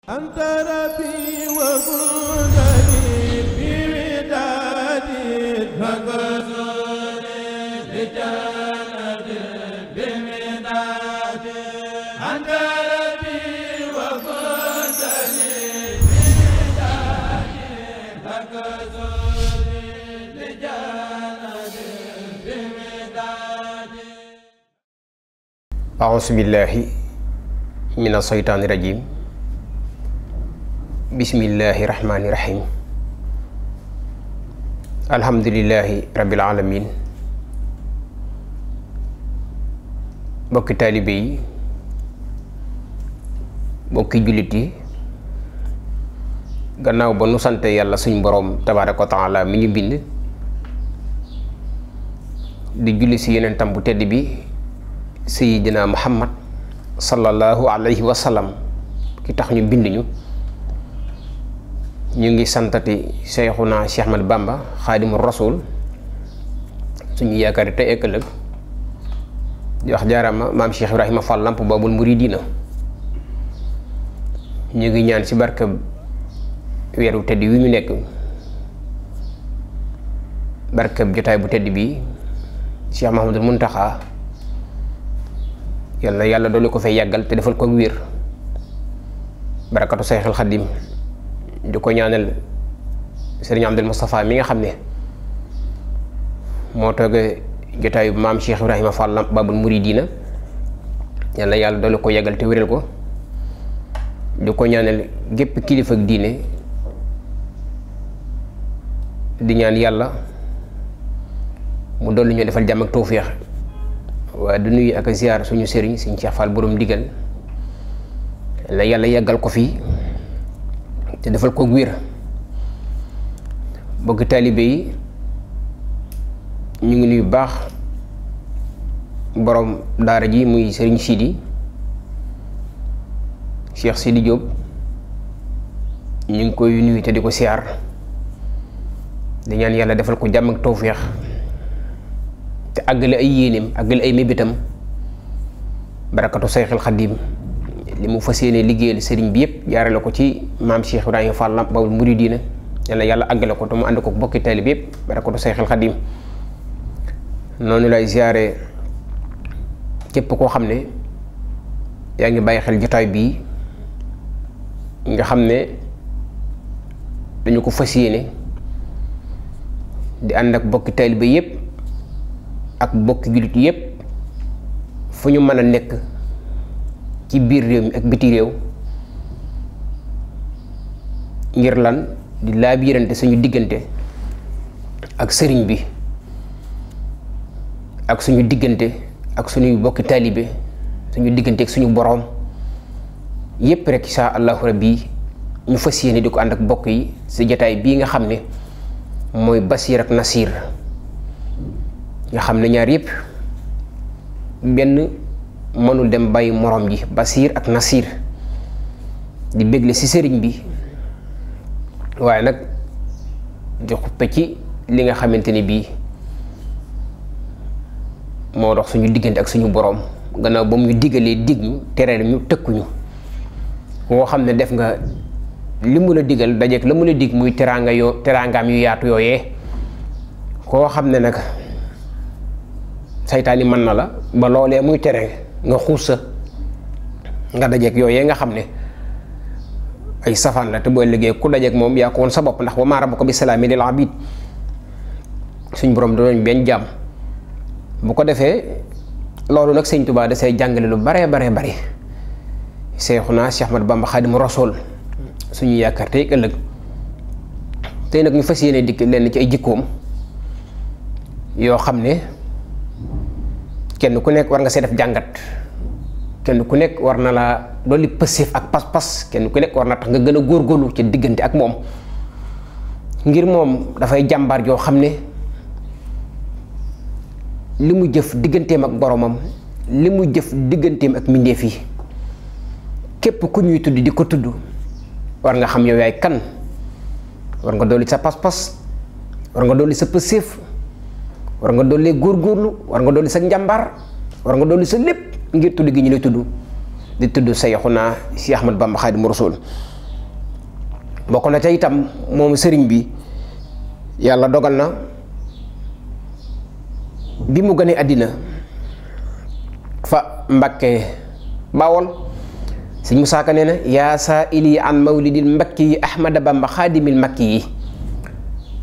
أنت ربي وكنتني بودادي فكسوني لجنة بمدادي أنت ربي وكنتني بودادي فكسوني لجنة بمدادي أعوذ بالله من الشيطان الرجيم Bismillahirrahmanirrahim. Alhamdulillahi rabbil alamin. Bokki taalibe yi, bokki jullit yi, gannaaw ba nu sante yàlla suñ boroom tabaaraka wa taala mi ñu bind di julli ci yonentam bu tedd bi Sayyidina Muhammad sallallahu alayhi wa sallam ki tax ñu bind ñu ngi santati Seyxuna Cheikh Ahmad Bamba Xaadimu Rasuul suñu yaakaar tey ëllëg di wax jaarama maam Cheikh Ibrahima Fall Lamp Baabul Muridiina ñu ngi ñaan ci barke weeru tedd wi ñu nekk barkeb jotaay bu tedd bi Cheikh Mahamadul Muntaxa yàlla doole ko fay yàggal te defal ko wér barakatu Seyxul Xadim di ko ñaanal Sëriñ Abdul Mustafa mi nga xam ne moo toogee jotaayu maam Cheikh Ibrahima Fall Lamp Baabul Muridiina yàlla doole ko yàggal te wéral ko di ko ñaanal gépp kilifa ak diine di ñaan yàlla mu dolli ñu defal jàmm ak tawféex waaye du nuyu ak ziar suñu sëriñ suñu Cheikh Fall borom digal yàlla yàggal ko fii te defal ko wér. bokk taalibe yi ñu ngi nuyu baax borom daara ji muy Serigne Cheikh Sidi Diop ñu ngi koy nuyu te di ko siyaar di ñaan yàlla defal ko jàmm ak tawféex te àggale ay yéeneem àggale ay mébétam barakatu Seyxul Xadim li mu fas yéene liggéeyal sëriñ bi yëpp jaarale ko ci maam Cheikh Ibrahima Fall Lamp Baabul Muridiina yàlla àggale ko te mu ànd ko bokki taalibe bi yëpp barakatu Seyxul Xadim noonu lay ziare képp koo xam ne yaa ngi bàyyi xel jotaay bii nga xam ne dañu ko fas yéene di ànd ak bokki taalibe yëpp ak bokki jullit yëpp fu ñu mën a nekk ci biir réew mi ak biti réew ngir lan di laabirante suñu diggante ak sëriñ bi ak suñu diggante ak suñuy bokki taalibe suñu diggante ak suñu boroom yépp rek insha allahu rabbi ñu fas yéene di ko ànd ak bokk yi si jotaay bii nga xam ne mooy Basiir ak Nasiir nga xam ne ñaar yépp benn mënul dem bàyyi moroom ji Basiir ak Nasiir di bégle ci sëriñ bi waaye nag di xuppe ci li nga xamante ni bii moo dox suñu diggante ak suñu boroom gannaaw ba mu ñu diggalee dig ñu tere ñu tëkkuñu koo xam ne def nga li mu la digal dajeek la mu la dig muy teraangaam yu yaatu yooyee koo xam ne nag saytaani mën na la ba loolee muy tere nga xuus sa nga dajeek yooyee nga xam ne ay safaan la te booy liggéey ku dajeek moom yaa ko woon sa bopp ndax wa maa rabbuka bi salaami lil abid suñ borom dooñ benn jàmm bu ko defee loolu nag sëñ Tuubaa da say jàngale lu bare Seexuna Cheikh Ahmad Bamba Xaadimu Rasuul suñu yaakaar tey ëllëg tey nag ñu fas yéene dikk lenn ci ay jikkoom yoo xam ne kenn ku nekk war nga see def jàngat kenn ku nekk war na la dolli pësif ak pas-pas kenn ku nekk war na tax nga gën a góorgóorlu ci diggante ak moom ngir moom dafay jàmbaar joo xam ne li mu jëf digganteem ak boromam li mu jëf digganteem ak mbindeef yi képp ku ñuy tudd di ko tudd war nga xam yow yaay kan war nga dolli sa pas-pas war nga dolli sa pësif war nga dolli góorgóorlu war nga dolli sa njàmbaar war nga dolli sa lépp ngir tudd gi ñu lay tudd di tudd Seyxuna si Ahmad Bamba Xaadimu Rasuul bokk na ca itam moom sëriñ bi yàlla dogal na bi mu gënee àddina fa Mbàkke Bawol sëñ Musaa Ka nee na yaa saa'ili an mawlidil mbakki yi Ahmada Bamba xaadimil makki yi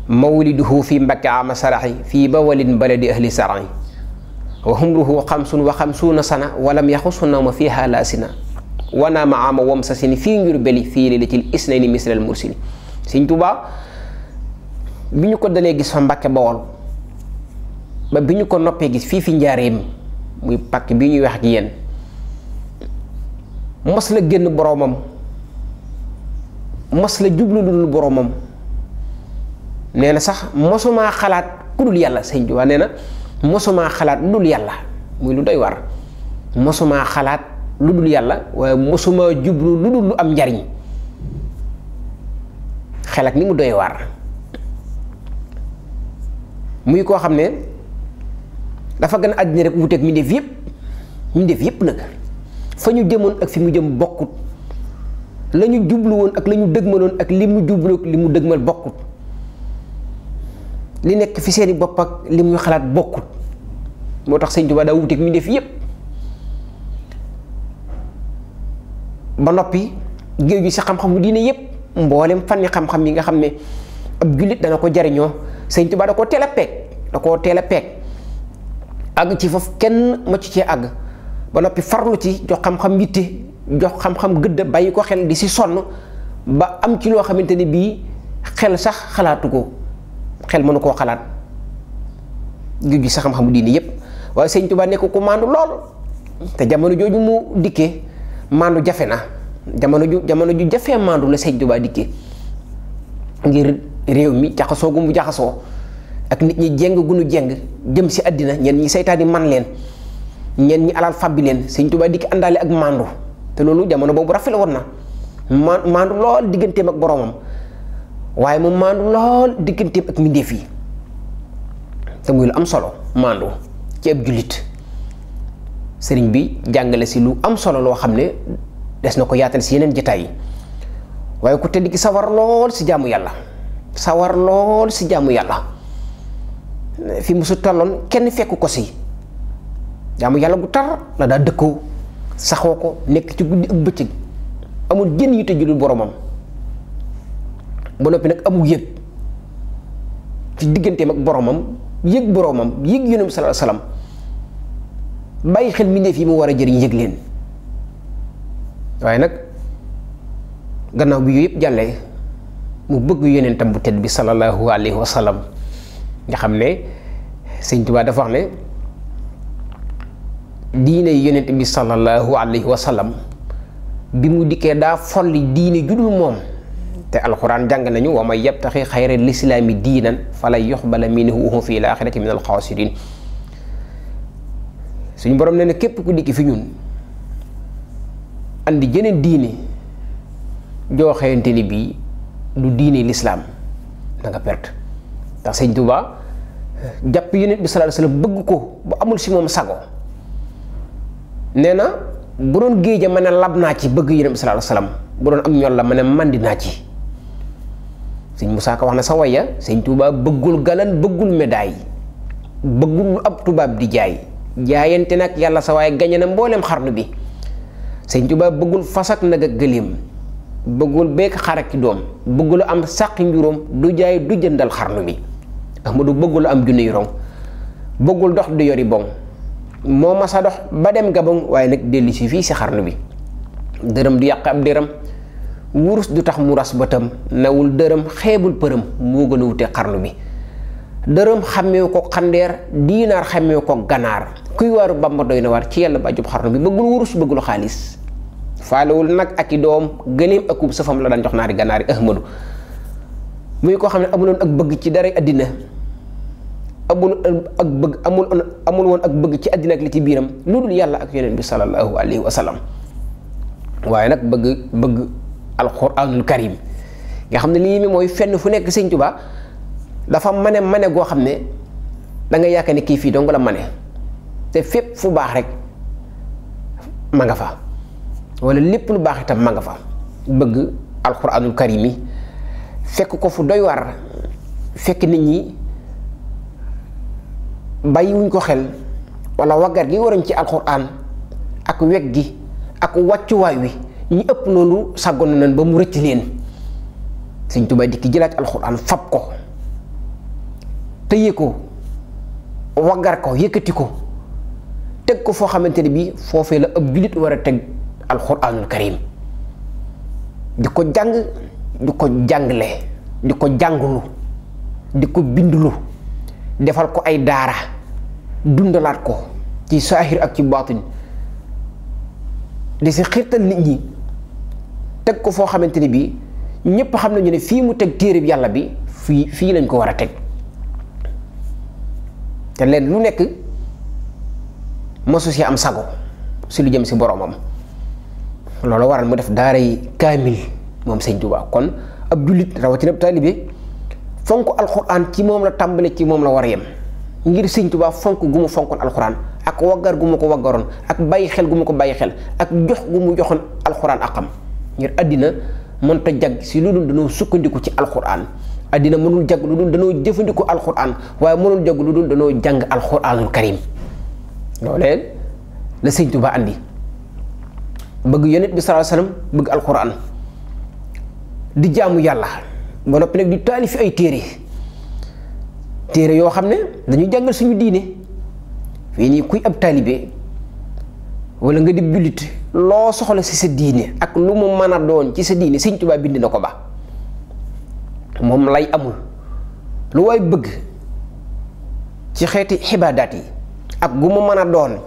mawliduhu fi Mbàkke ama saraxi fii bawalin baladi ahli saraxi wa humruhu xamsun wa xamsuuna sana walam yaxusu nawma fiiha laasina wana ma ama wom sa sini fii njur beli fii lilatil isnayni mislal mursili Sëñ Tuubaa bi ñu ko dalee gis fa Mbàkke Bawol ba bi ñu ko noppee gis fii fi njaareem muy pàkk bi ñuy wax ak yéen mos la génn boroomam mos la jublu dul boroomam nee na sax mosumaa xalaat ku dul yàlla. Sëñ Tuubaa nee na mosumaa xalaat lu dul yàlla muy lu doy war mosumaa xalaat lu dul yàlla waaye mosumaa jublu lu dul lu am njariñ xel ak ni mu doy war muy koo xam ne dafa gën a àddina rek wuteeg mbindéef yépp nag fa ñu jëmoon ak fi mu jëm bokkut la ñu jublu woon ak la ñu dëgmaloon ak li mu jublu ak li mu dëgmal bokkut li nekk fi seeni bopp ak li muy xalaat bokkut moo tax Sëñ Tuubaa daa wuteeg mbindéef yépp ba noppi géew gi si xam-xamu diine yépp mboolem fànni xam-xam yi nga xam ne ab jullit dana ko jariñoo Sëñ Tuubaa da koo teel a peeg àgg ci foofu kenn macc cee àgg ba noppi farlu ci jox xam-xam yitte jox xam-xam gëdd bàyyi ko xel di si sonn ba am ci loo xamante ne bii xel sax xalaatu ko xel mënu koo xalaat géew gi sa xam-xamu diine yépp waaye Sëñ Tuubaa nekk ku maandu lool te jamono jooju mu dikkee maandu jafe na jamono ju jafee maandu la Sëñ Tuubaa dikkee ngir réew mi jaxasoo gu mu jaxasoo ak nit ñi jeng gu nu jeng jëm si àddina ñenn ñi seytaan yi man leen ñenn ñi alal fàbbi leen Sëñ Tuubaa dikki àndaale ak maandu te loolu jamono boobu rafet la woon na maandu lool digganteem ak boroomam waaye mu maandu lool digganteem ak mbindéef yi te muy lu am solo maandu ci ab jullit sëriñ bi jàngale si lu am solo loo xam ne des na ko yaatal si yeneen jataay yi waaye ku tedd ki sawar lool si jaamu yàlla fi mu su tolloon kenn fekk ko si jaamu yàlla gu tar la daa dëkkoo saxoo ko nekk ci guddi ak bëccëg amul jën yu tëjulul boromam ba noppi nag amul yëg ci digganteem ak boromam yëg Yonent bi sallallahu alayhi wasallam bàyyi xel mbindeef yi mu war a jëriñ yëg leen waaye nag gannaaw bi yooyu yëpp jàllee mu bëgg yonentam bu tedd bi sallallahu alayhi wa sallam nga xam ne Sëñ Tuubaa dafa wax ne diine yonent bi sallallahu alayhi wa sallam bi mu dikkee daa folli diine judul moom te alxuraan jàng nañu wa man yabtaxi xayra lislaami diinan falan yuxbala minhu wa huwa fi l-aaxirati min al-xaasiriin suñu borom nee na képp ku dikki fi ñun andi jeneen diine joo xamante ni bii du diine lislaam da nga perte ndax Sëñ Tuubaa jàpp Yonent bi sallallahu alayhi wasallam bëgg ko bu amul si moom sago nee na bu doon géej ma ne lab naa ci bëgg Yonent bi sallallahu alayhi wasallam bu doon am ñol la ma ne mandi naa ci Sëñ Musaa Ka wax na sa waya Sëñ Tuubaa bëggul galan bëggul médaille bëggul lu ab tubaab di jaay jaayante nag yàlla sa waaye gañe na mboolem xarnu bi Sëñ Tuubaa bëggul fas ak nag ak gëléem bëggul beek xar ak doom bëggul am sàqi njuróom du jaay du jëndal xarnu bi Ahmadu bëggul am junne yu rong bëggul dox du yori boŋ moo masa dox ba dem Gabon waaye nag dellu si fii si xarnu bi dërëm du yàq ab dërëm wurus du tax mu ras bëtam nawul dërëm xeebul përëm moo gën a wute xarnu bi dërëm xàmmeewu ko xandeer diinaar xàmmeewu ko ganaar kuy waaru Bàmba doy na war ci yàlla ba jub xarnu bi bëggul wurus bëggul xaalis faalewul nag ak i doom gëléem akub safam la daan jox naari ganaar yi Ahmadu muy koo xam ne amuloon ak bëgg ci dara àddina amul woon ak bëgg ci àddina ak li ci biiram lu dul yàlla ak yonent bi sallallahu alayhi wa sallam waaye nag bëgg alquranul karim nga xam ne lii mi mooy fenn fu nekk Sëñ Tuubaa dafa mane goo xam ne da nga yaakaar ne kii fii dong la mane te fépp fu baax rek ma nga fa wala lépp lu baax itam ma nga fa bëgg alquranul karim yi fekk ko fu doy war, fekk nit ñi bàyyiwuñ ko xel wala waggar gi waroon ci alxuraan ak weg gi ak wàccuwaay wi ñi ëpp noonu sàggoon nañ ba mu rëcc leen. Sëñ Tuubaa dikki jëlaat alxuraan fab ko tëye ko waggar ko yëkkati ko teg ko foo xamante ne bii foofee la ab jullit war a teg alxuraanul karim di ko jàng di ko jàngale di ko jàngulu di ko bindulu defal ko ay daara dundalaat ko ci saahir ak ci baatin di si xiirtal nit ñi teg ko foo xamante ne bii ñépp xam nañu ne fii mu teg téere bi yàlla bi fii lañ ko war a teg te leen lu nekk mosu si am sago si lu jëm si boromam. loolu waral mu def daaray kaamil moom Sëñ Tuubaa. kon ab jullit rawatina ab taalibe fonk alxuraan ci moom la tàmbale, ci moom la war a yem ngir Sëñ Tuubaa fonk gu mu fonkoon alxuraan ak waggar gu mu ko waggaroon ak bàyyi xel gu mu ko bàyyi xel ak jox gu mu joxoon alxuraan ak xam ngir àddina mënta jag si lu dul danoo sukkandiku ci alxuraan. àddina mënul jag lu dul danoo jëfandiku alxuraan waaye mënul jag lu dul danoo jàng alxuraanul karim. loolee la Sëñ Tuubaa andi bëgg yonent bi sallallahu alayhi wasallam bëgg alxuraan di jaamu yàlla ba noppi nag di taalifi ay téere yoo xam ne dañuy jàngal suñu diine. fii nii kuy ab taalibe wala nga di jullit loo soxla ci sa diine ak lu mu mën a doon ci sa diine Sëñ Tuubaa bind na ko ba moom lay amul. lu waay bëgg ci xeeti xibaadaat yi ak gu mu mën a doon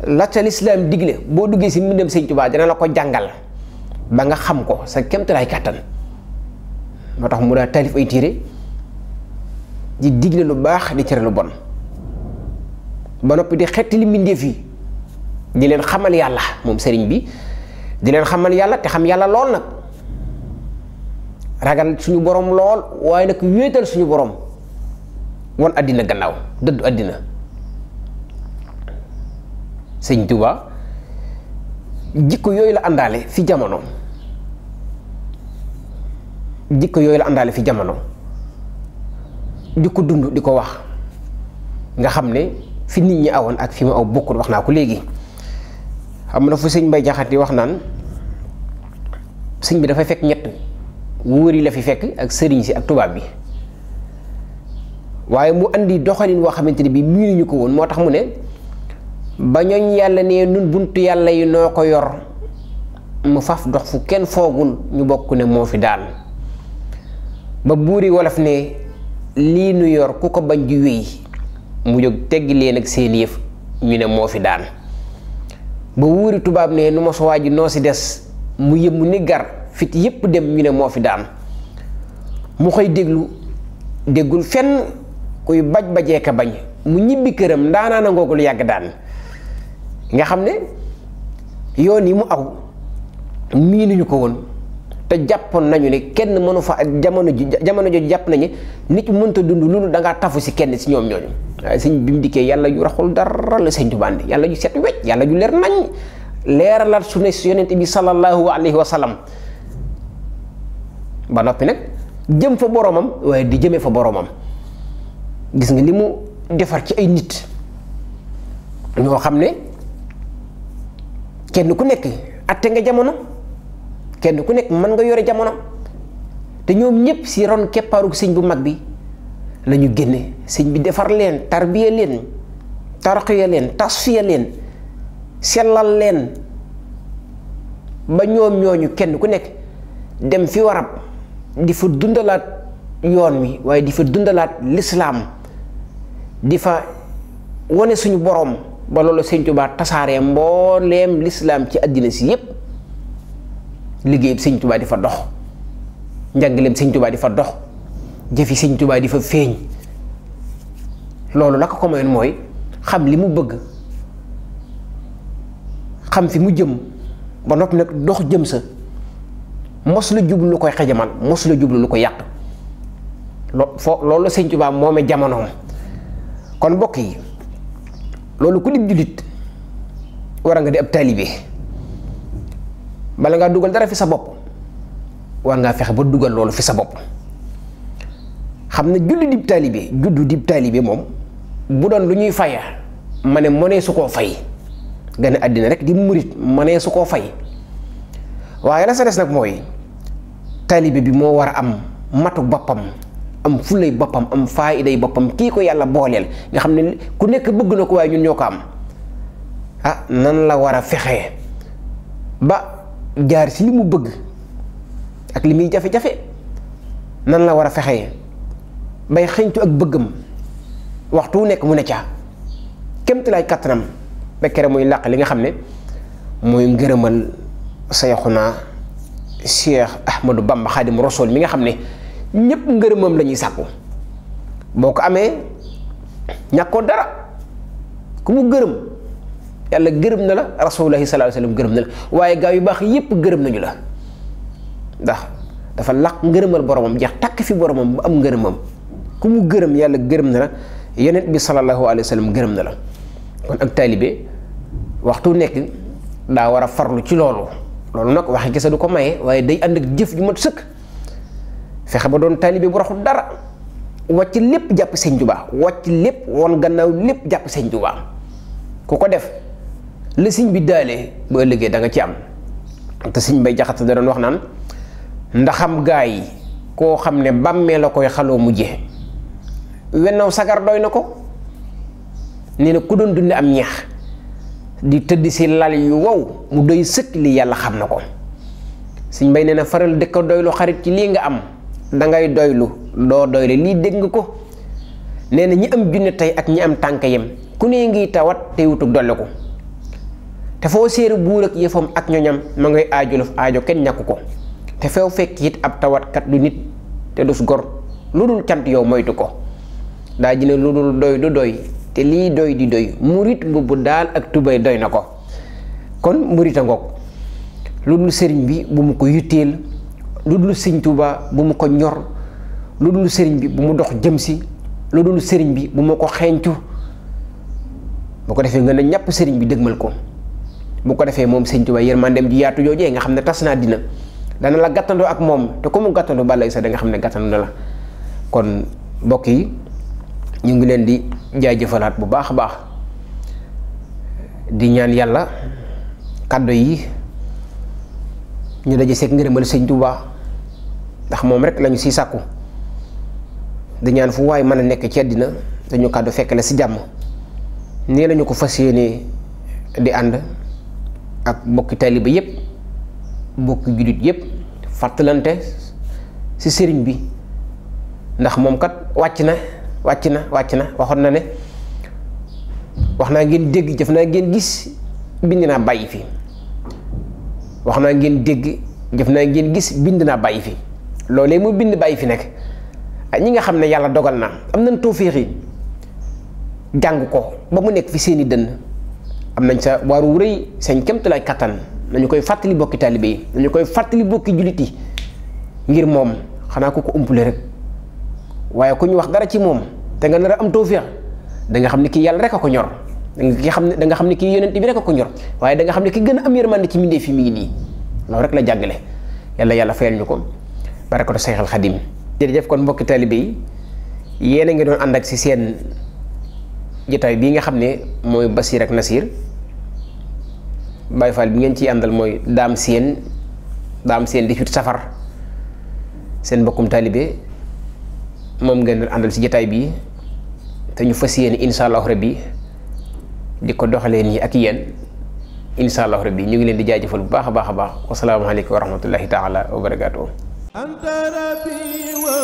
la ca lislaam digle boo duggee ci mbindam Sëñ Tuubaa dina la ko jàngal ba nga xam ko sa kemtalaay kàttan. moo tax mu daa taalif ay téere di digle lu baax di tere lu bon ba noppi di xetti li mbindeef yi di leen xamal yàlla moom sëriñ bi di leen xamal yàlla te xam yàlla lool nag ragal suñu borom lool waaye nag wéetal suñu borom wan àddina gannaaw dëddu àddina. Sëñ Tuubaa jikko yooyu la àndaale fi jamono di ko dund di ko wax nga xam ne fi nit ñi awoon ak fi mu aw bokkul. wax naa ko léegi xam na fu sëñ Mbay Jaxate wax naan sëñ bi dafay fekk ñett wóor yi la fi fekk ak sëriñ si ak tubaab bi waaye mu andi doxalin woo xamante ne bii miinuñu ko woon. moo tax mu ne ba ñooñ yàlla ne nun buntu yàlla yi noo ko yor mu faf dox fu kenn foogul ñu bokk ne moo fi daan ba buuri wolof ne lii nu yor ku ko bañ di wéy mu jóg teggi leen ak seen yëf ñu ne moo fi daan ba wuuri tubaab ne nu ma so waaji noo si des mu yëmmu ni gar fit yépp dem ñu ne moo fi daan mu xëy déggul fenn kuy bajee ka bañ mu ñibbi këram ndaanaa na ngoogu lu yàgg daan nga xam ne yoon yi mu aw miinuñu ko woon te jàppoon nañu ne kenn mënu fa jamono jooju jàpp nañu nit mënta dund loolu dangaa tafu si kenn si ñoom ñooñu. waaye sëñ bi mu dikkee yàlla ju raxul dara la Sëñ Tuubaa andi yàlla ju set wecc yàlla ju leer nañ leeralaat su ne yonent bi sallallahu alayhi wa sallam ba noppi nag jëm fa boromam waaye di jëmee fa boromam. gis nga li mu defar ci ay nit ñoo xam ne kenn ku nekk atte nga jamono kenn ku nekk mën nga yore jamono te ñoom ñëpp si ron keppaarug sëñ bu mag bi la ñu génne. sëñ bi defar leen tarbiya leen tarqiya leen tasfiya leen sellal leen ba ñoom ñooñu kenn ku nekk dem fi warab di fa dundalaat yoon wi waaye di fa dundalaat lislaam di fa wane suñu boroom ba loolu Sëñ Tuubaa tasaaree mbooleem lislaam ci àddina si yépp liggéeyam Sëñ Tuubaa di fa dox njàngaleem Sëñ Tuubaa di fa dox jëfi Sëñ Tuubaa di fa feeñ. loolu la ko mayoon mooy xam li mu bëgg xam fi mu jëm ba noppi nag dox jëm sa mos la jublu lu koy xajamal mos la jublu lu ko yàq loolu la Sëñ Tuubaa moome jamonoom. kon mbokk yi loolu ku di jullit war nga di ab taalibe bala ngaa dugal dara fi sa bopp war ngaa fexe ba dugal loolu fi sa bopp xam ne juddu dib taalibe moom bu doon lu ñuy faya ma ne mënee su koo fay gane àddina rek di murit mënee su koo fay waaye la sa des nag mooy taalibe bi moo war a am matu boppam am fulay boppam am faayiday boppam kii ko yàlla booleel nga xam ne ku nekk bëgg na ko waaye ñun ñoo ko am nan la war a fexee ba jaar ci li mu bëgg ak li muy jafe-jafe nan la war a fexee bay xëñtu ak bëggam waxtu wu nekk mu ne ca kémtalaay kattanam ba kere muy làq li nga xam ne mooy ngërëmal Sayxuna Cheikh Ahmadou Bamba Xaadimu Rasuul mi nga xam ne ñépp ngërëmam la ñuy sàkku boo ko amee ñàkkoo dara ku mu gërëm yàlla gërëm na la rasulullahi sallallahu alayhi wasallam gërëm na la waaye gaa yu baax yépp gërëm nañu la ndax dafa làq ngërëmal boromam jeex takk fi boromam bu am ngërëmam ku mu gërëm yàlla gërëm na la yonent bi sallallahu alayhi wasallam gërëm na la kon ak taalibe waxtu nekk daa war a farlu ci loolu nag waxe kese du ko maye waaye day ànd ak jëf ju mat sëkk fexe ba doon taalibe bu raxul dara wàcc lépp jàpp Sëñ Tuubaa wàcc lépp woon gannaaw lépp jàpp Sëñ Tuubaa ku ko def la sëñ bi daalee ba ëllëgee da nga ci am te sëñ Bay Jaxate da doon wax naan ndaxam gaa yi koo xam ne bàmmee la koy xaloo mujje wennaw sagar doy na ko nee na ku doon dunde am ñeex di tëdd si lal yu wow mu doy sëkk li yàlla xam na ko sëñ Bay nee na faral dëkk doylu xarit ci lii nga am dangay doylu doo doyle lii dégg nga ko nee na ñi am junne tey ak ñi am tànk yem ku ne ngi tawat te wutug dolle ko te foo séeri buur ak yëfam ak ñoñam ma ngay aajuluf aajo kenn ñàkku ko te feew fekk it ab tawatkat du nit te dus gor lu dul cant yow moytu ko daa ji ne lu dul doy du doy te lii doy di doy murit mbubb daal ak tubay doy na ko kon murita ngoog lu dul sëriñ bi bu mu ko yutteel lu dul Sëñ Tuubaa bu mu ko ñor lu dul sëriñ bi bu mu dox jëm si lu dul sëriñ bi bu ma ko xeeñcu bu ko defee nga ne ñàpp sëriñ bi dëgmal ko bu ko defee moom Sëñ Tuubaa yërmandeem ji yaatu joojee nga xam ne tas naa dina dana la gàttandoo ak moom te ku mu gàttandoo balay sax da nga xam ne gàttandoo na la kon mbokk yi ñu ngi leen di jaajëfalaat bu baax a baax di ñaan yàlla kàddu yi ñu daje seeg ngërëmal Sëñ Tuubaa ndax moom rek lañu si sàkku di ñaan fu waay mën a nekk ci àddina dañu kàddu fekk la si jàmm nii lañu ko fas yéene di ànd ak bokki taaliba yépp bokki jullit yépp fàttalante ci sëriñ bi ndax moom kat wàcc na waxoon na ne wax naa ngeen dégg jëf naa ngeen gis bind naa bàyyi fi wax naa ngeen dégg jëf naa ngeen gis bind naa bàyyi fi loolee mu bind bàyyi fi nekk ñi nga xam ne yàlla dogal na am nañ tawfeex yi jàng ko ba mu nekk fi seeni dënn am nañ sa waaru rëy seen kéemtalaay kattan nañu koy fàttali bokki taalibe yi nañu koy fàttali bokki jullit yi ngir moom xanaa ku ko umpule rek waaye ku ñu wax dara ci moom te nga nar a am tawfeex da nga xam ne kii yàlla rek a ko ñor da nga xam ne kii yonent bi rek a ko ñor waaye da nga xam ne ki gën a am yërmande ci mbindeef fi mi ngi nii loolu rek la jàngale yàlla fayal ñu ko barakatu Seexal Xadim jërëjëf kon mbokki taalibe yi yéen a ngi doon ànd ak si seen jotaay bii nga xam ne mooy Basiir ak Nasiir Baay Faal bi ngeen ciy àndal mooy Daam Seen 18 safar seen mbokkum taalibe moom ngeen doon àndal si jotaay bii te ñu fas yéene insha allahu rabbi di ko doxalee nii ak yéen insha allahu rabbi ñu ngi leen di jaajëfal bu baax a baax a baax wasalaamaaleykum wa rahmatullahi taala wa barakaatuh anta rabbi wa